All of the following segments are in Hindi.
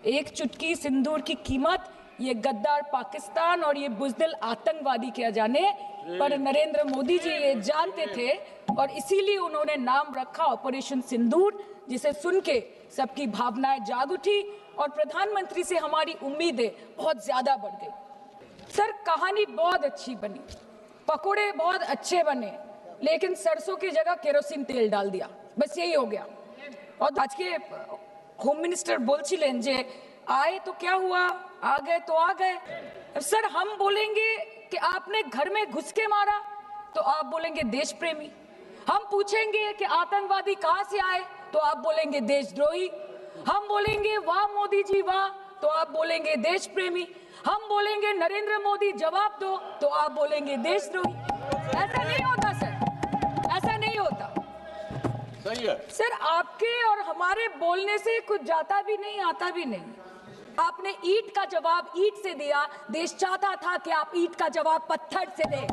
एक चुटकी सिंदूर की कीमत ये गद्दार पाकिस्तान और ये बुज़दिल आतंकवादी क्या जाने, पर नरेंद्र मोदी जी ये जानते थे और इसीलिए उन्होंने नाम रखा ऑपरेशन सिंदूर, जिसे सुन के सबकी भावनाएं जाग उठी और प्रधानमंत्री से हमारी उम्मीदें बहुत ज्यादा बढ़ गई। सर, कहानी बहुत अच्छी बनी, पकोड़े बहुत अच्छे बने, लेकिन सरसों की जगह केरोसिन तेल डाल दिया, बस यही हो गया। और आज के होम मिनिस्टर बोलছিলেন যে आए तो क्या हुआ, आ गए तो आ गए। सर, हम बोलेंगे कि आपने घर में घुस के मारा तो आप बोलेंगे देश प्रेमी, हम पूछेंगे कि आतंकवादी कहां से आए तो आप बोलेंगे देशद्रोही, हम बोलेंगे वाह मोदी जी वाह तो आप बोलेंगे देश प्रेमी, हम बोलेंगे नरेंद्र मोदी जवाब दो तो आप बोलेंगे देशद्रोही। ऐसा नहीं होता सर, ऐसा नहीं होता। सही है सर, आपके और हमारे बोलने से कुछ जाता भी नहीं आता भी नहीं। आपने ईंट का जवाब ईंट से दिया, देश चाहता था कि आप ईंट का जवाब पत्थर से दें।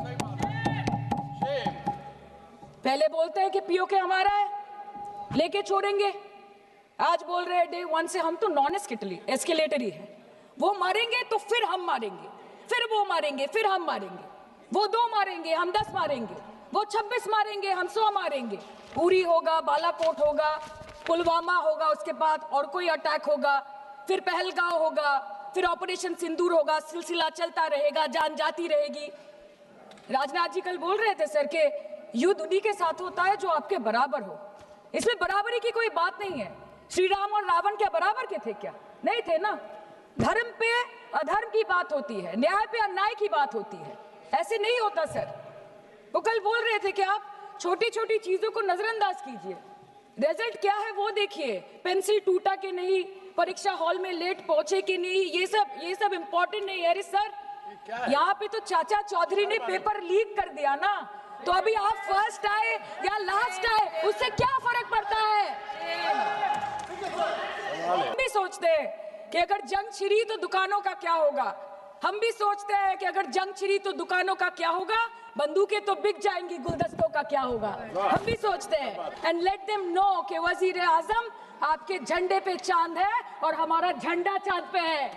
पहले बोलते हैं कि पीओके हमारा है, लेके छोड़ेंगे, आज बोल रहे हैं डे वन से हम तो नॉन एस्केलेटर ही है, वो मारेंगे तो फिर हम मारेंगे, फिर वो मारेंगे, फिर हम मारेंगे, वो 2 मारेंगे हम 10 मारेंगे, वो 26 मारेंगे हम 100 मारेंगे। उरी होगा, बालाकोट होगा, पुलवामा होगा, उसके बाद और कोई अटैक होगा, फिर पहलगांव होगा, फिर ऑपरेशन सिंदूर होगा, सिलसिला चलता रहेगा, जान जाती रहेगी। राजनाथ जी कल बोल रहे थे सर के युद्ध उन्हीं के साथ होता है जो आपके बराबर हो, इसमें बराबरी की कोई बात नहीं है। श्री राम और रावण क्या बराबर के थे क्या? नहीं थे ना। धर्म पे अधर्म की बात होती है, न्याय पे अन्याय की बात होती है, ऐसे नहीं होता सर। वो कल बोल रहे थे कि आप छोटी छोटी चीजों को नजरअंदाज कीजिए, रिजल्ट क्या है वो देखिए, पेंसिल टूटा कि नहीं, परीक्षा हॉल में लेट पहुंचे कि नहीं, ये सब इम्पोर्टेंट नहीं है। अरे सर, यहाँ पे तो चाचा चौधरी ने पेपर लीक कर दिया ना, तो अभी आप फर्स्ट आए या लास्ट आए उससे क्या फर्क पड़ता है? हम भी सोचते हैं कि अगर जंग छिड़ी तो दुकानों का क्या होगा, हम भी सोचते हैं कि अगर जंग छिड़ी तो दुकानों का क्या होगा, बंदूकें तो बिक जाएंगी, गुलदस्तों का क्या होगा, हम भी सोचते हैं। एंड लेट देम नो कि वजीर आजम आपके झंडे पे चांद है और हमारा झंडा चांद पे है।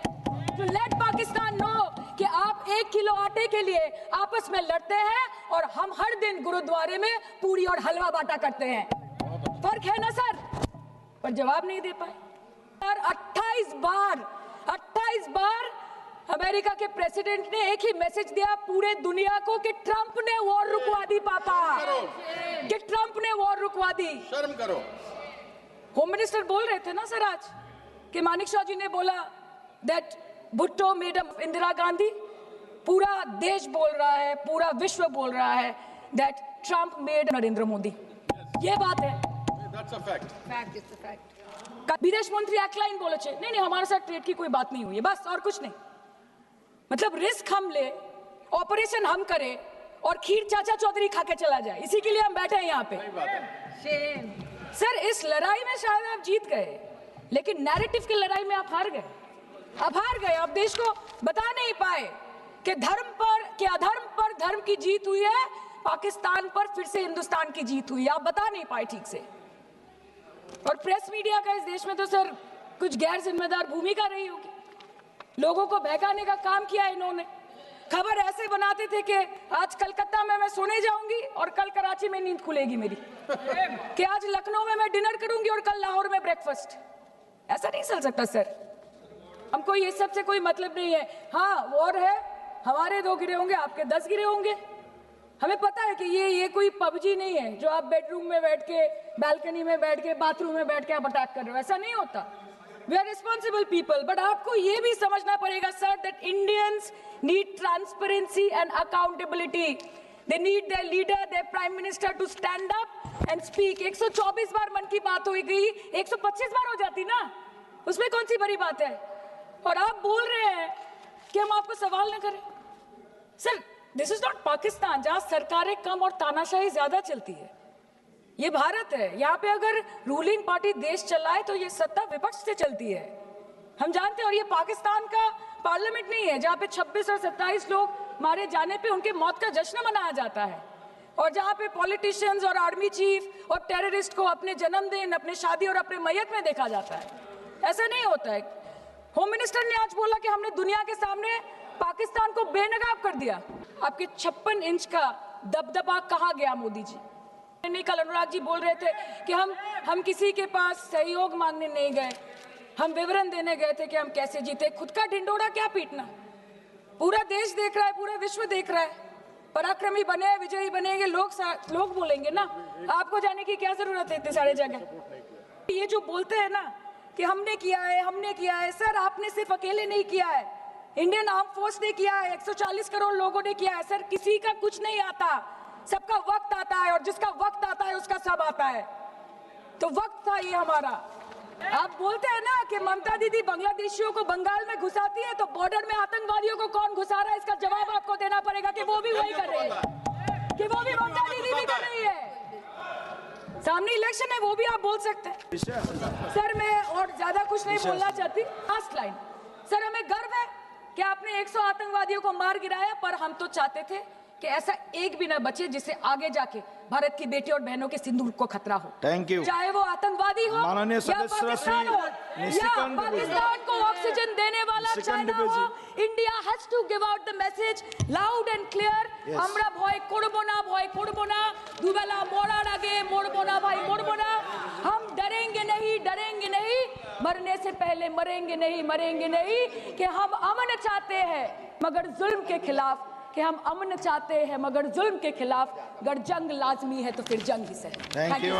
तो लेट पाकिस्तान नो कि आप 1 किलो आटे के लिए आपस में लड़ते हैं और हम हर दिन गुरुद्वारे में पूरी और हलवा बांटा करते हैं। फर्क है ना सर? पर जवाब नहीं दे पाए। 28 बार अमेरिका के प्रेसिडेंट ने एक ही मैसेज दिया पूरे दुनिया को कि ट्रंप ने वॉर रुकवा दी पापा, कि ट्रंप ने वॉर रुकवा दी। शर्म करो। होम मिनिस्टर बोल रहे थे ना सर आज कि मानिक शाह जी ने बोला दैट भुट्टो मेड इंदिरा गांधी। पूरा देश बोल रहा है, पूरा विश्व बोल रहा है that Trump made Narendra Modi. ये बात है, That's a fact. Fact is the fact. विदेश मंत्री एक्लाइन बोले छे नहीं हमारे साथ ट्रेड की कोई बात नहीं हुई है, बस और कुछ नहीं। मतलब रिस्क हम ले, ऑपरेशन हम करें और खीर चाचा चौधरी खा के चला जाए, इसी के लिए हम बैठे हैं यहाँ पे। सर, इस लड़ाई में शायद आप जीत गए, लेकिन नैरेटिव की लड़ाई में आप हार गए। आप देश को बता नहीं पाए कि धर्म पर, कि अधर्म पर धर्म की जीत हुई है, पाकिस्तान पर फिर से हिंदुस्तान की जीत हुई है, आप बता नहीं पाए ठीक से। और प्रेस मीडिया का इस देश में तो सर कुछ गैर जिम्मेदार भूमिका रही होगी, लोगों को बहकाने का काम किया इन्होंने। खबर ऐसे बनाते थे कि आज कलकत्ता में मैं सोने जाऊंगी और कल कराची में नींद खुलेगी मेरी, कि आज लखनऊ में मैं डिनर करूंगी और कल लाहौर में ब्रेकफास्ट। ऐसा नहीं चल सकता सर, हमको ये सब से कोई मतलब नहीं है। हाँ, वॉर है, हमारे 2 गिरे होंगे, आपके 10 गिरे होंगे, हमें पता है कि ये कोई पबजी नहीं है जो आप बेडरूम में बैठ के, बालकनी में बैठ के, बाथरूम में बैठ के आप अटैक कर रहे हो, ऐसा नहीं होता। We are responsible people, but आपको ये भी समझना पड़ेगा sir that Indians need transparency and accountability. They need their leader, their prime minister to stand up and speak. 124 बार मन की बात हो गई, 125 बार हो जाती ना, उसमें कौन सी बड़ी बात है? और आप बोल रहे हैं कि हम आपको सवाल न करें। Sir, this is not Pakistan जहां सरकारें कम और तानाशाही ज्यादा चलती है, ये भारत है। यहाँ पे अगर रूलिंग पार्टी देश चलाए तो ये सत्ता विपक्ष से चलती है, हम जानते हैं। और ये पाकिस्तान का पार्लियामेंट नहीं है जहाँ पे 26 और 27 लोग मारे जाने पे उनके मौत का जश्न मनाया जाता है, और जहाँ पे पॉलिटिशियंस और आर्मी चीफ और टेररिस्ट को अपने जन्मदिन, अपने शादी और अपने मैयत में देखा जाता है। ऐसा नहीं होता है। होम मिनिस्टर ने आज बोला कि हमने दुनिया के सामने पाकिस्तान को बेनकाब कर दिया। आपके 56 इंच का दबदबा कहाँ गया मोदी जी? नहीं, कल अनुराग जी बोल रहे थे कि हम किसी के पास सहयोग मांगने नहीं गए, हम विवरण देने गए थे कि हम कैसे जीते। खुद का ढिंडोरा क्या पीटना? पूरा देश देख रहा है, पूरा विश्व देख रहा है। पराक्रमी बने, विजयी बनेंगे, लोग बोलेंगे ना। आपको जाने की क्या जरूरत है इतने सारे जगह? ये जो बोलते हैं ना कि हमने किया है, सर आपने सिर्फ अकेले नहीं किया है, इंडियन आर्म फोर्स ने किया है, 140 करोड़ लोगों ने किया है। सर किसी का कुछ नहीं आता, सबका वक्त आता है, और जिसका वक्त आता है उसका सब आता है। तो वक्त था ये हमारा। आप बोलते हैं ना कि ममता दीदी बांग्लादेशियों को बंगाल में घुसाती है, तो बॉर्डर में आतंकवादियों को कौन घुसा रहा है, इसका जवाब आपको देना पड़ेगा कि वो भी वही कर रहे हैं, कि वो भी ममता दीदी भी कर रही है। सामने इलेक्शन है, वो भी आप बोल सकते हैं। सर मैं और ज्यादा कुछ नहीं बोलना चाहती। लास्ट लाइन, सर हमें गर्व है कि आपने 100 आतंकवादियों को मार गिराया, पर हम तो चाहते थे कि ऐसा एक भी ना बचे जिससे आगे जाके भारत की बेटी और बहनों के सिंदूर को खतरा हो। Thank you. चाहे वो आतंकवादी हो माननीय या सदस्य पाकिस्तान हो या पाकिस्तान को ऑक्सीजन देने वाला चाइना हो, India has to give out the message loud and clear. আমরা ভয় করব না, দুবেলা মরার আগে মরবো না ভাই, মরবো না। हम डरेंगे नहीं, मरने से पहले मरेंगे नहीं, कि हम अमन चाहते हैं मगर जुल्म के खिलाफ, कि हम अमन चाहते हैं मगर जुल्म के खिलाफ। अगर जंग लाजमी है तो फिर जंग ही सही। Thank you.